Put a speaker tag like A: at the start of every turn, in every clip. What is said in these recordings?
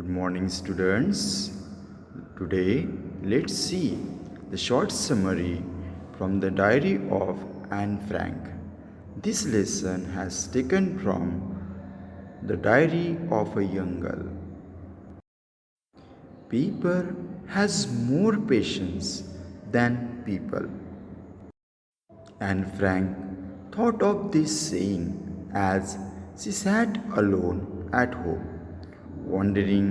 A: Good morning, students. Today, let's see the short summary from the diary of Anne Frank. This lesson has taken from the diary of a young girl. Paper has more patience than people. Anne Frank thought of this saying as she sat alone at home, wondering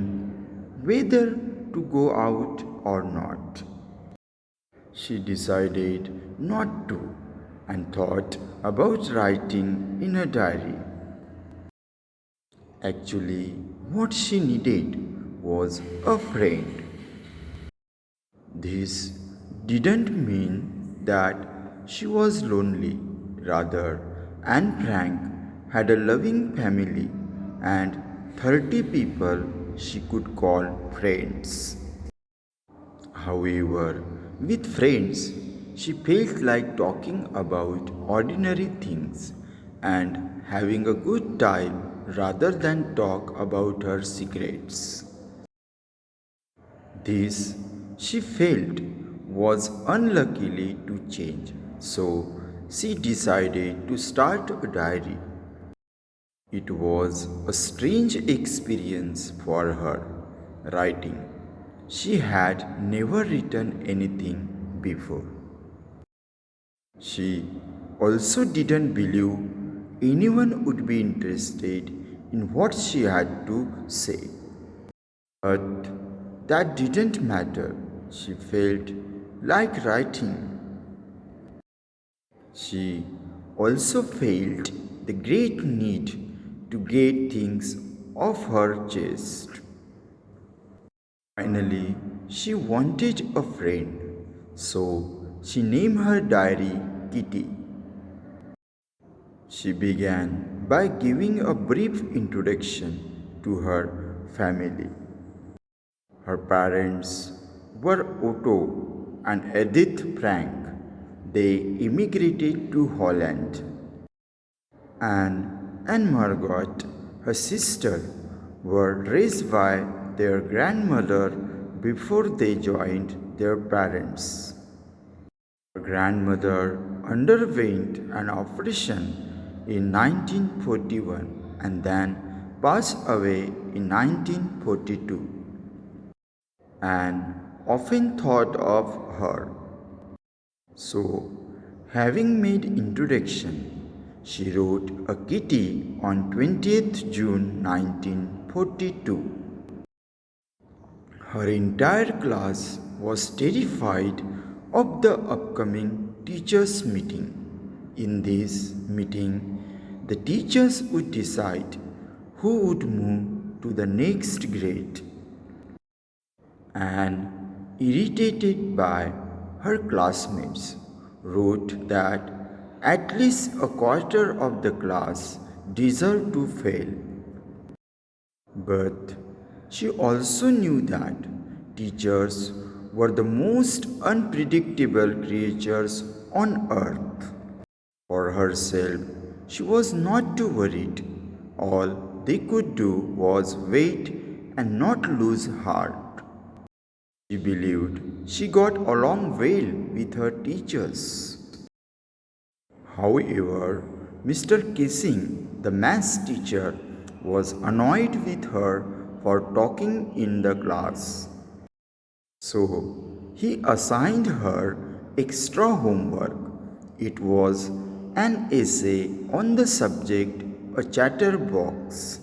A: whether to go out or not. She decided not to and thought about writing in a diary. Actually, what she needed was a friend. This didn't mean that she was lonely. Rather, Anne Frank had a loving family and 30 people she could call friends. However, with friends, she felt like talking about ordinary things and having a good time rather than talk about her secrets. This, she felt, was unluckily to change, so she decided to start a diary. It was a strange experience for her, writing. She had never written anything before. She also didn't believe anyone would be interested in what she had to say. But that didn't matter. She felt like writing. She also felt the great need to get things off her chest. Finally, she wanted a friend, so she named her diary Kitty. She began by giving a brief introduction to her family. Her parents were Otto and Edith Frank. They immigrated to Holland. Anne and Margot, her sister, were raised by their grandmother before they joined their parents. Her grandmother underwent an operation in 1941 and then passed away in 1942. Anne often thought of her. So, having made introduction, she wrote a kitty on 20th June 1942. Her entire class was terrified of the upcoming teachers' meeting. In this meeting, the teachers would decide who would move to the next grade. And irritated by her classmates, wrote that at least a quarter of the class deserved to fail. But she also knew that teachers were the most unpredictable creatures on earth. For herself, she was not too worried. All they could do was wait and not lose heart. She believed she got along well with her teachers. However, Mr. Kissing, the maths teacher, was annoyed with her for talking in the class. So, he assigned her extra homework. It was an essay on the subject, a chatterbox.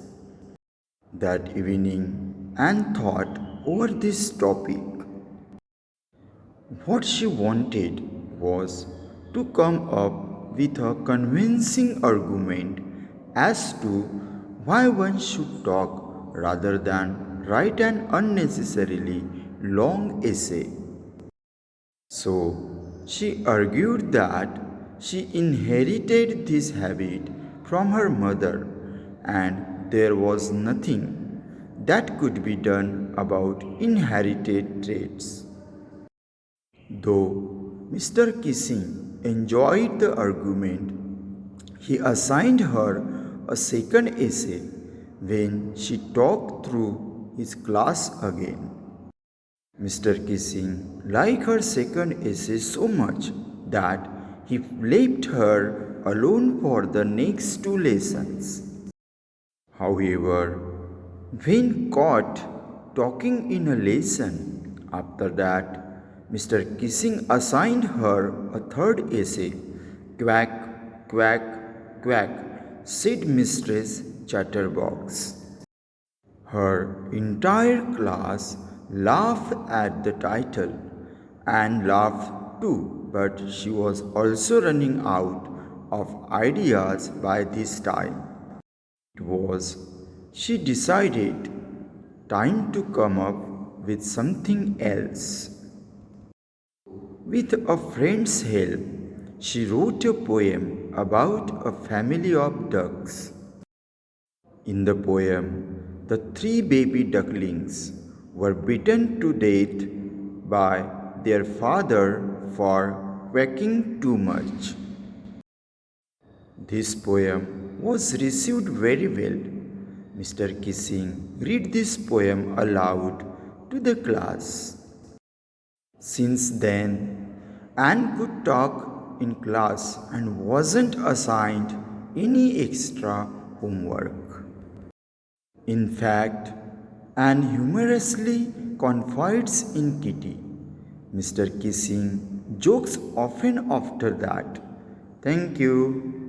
A: That evening, Anne thought over this topic. What she wanted was to come up with a convincing argument as to why one should talk rather than write an unnecessarily long essay. So, she argued that she inherited this habit from her mother and there was nothing that could be done about inherited traits. Though Mr. Kissing enjoyed the argument, he assigned her a second essay when she talked through his class again. Mr. Kissing liked her second essay so much that he left her alone for the next two lessons. However, when caught talking in a lesson, after that, Mr. Kissing assigned her a third essay. Quack, quack, quack, said Mistress Chatterbox. Her entire class laughed at the title and laughed too, but she was also running out of ideas by this time. It was, she decided, time to come up with something else. With a friend's help, she wrote a poem about a family of ducks. In the poem, the three baby ducklings were beaten to death by their father for quacking too much. This poem was received very well. Mr. Kissing read this poem aloud to the class. Since then, Anne could talk in class and wasn't assigned any extra homework. In fact, Anne humorously confides in Kitty. Mr. Kissing jokes often after that. Thank you.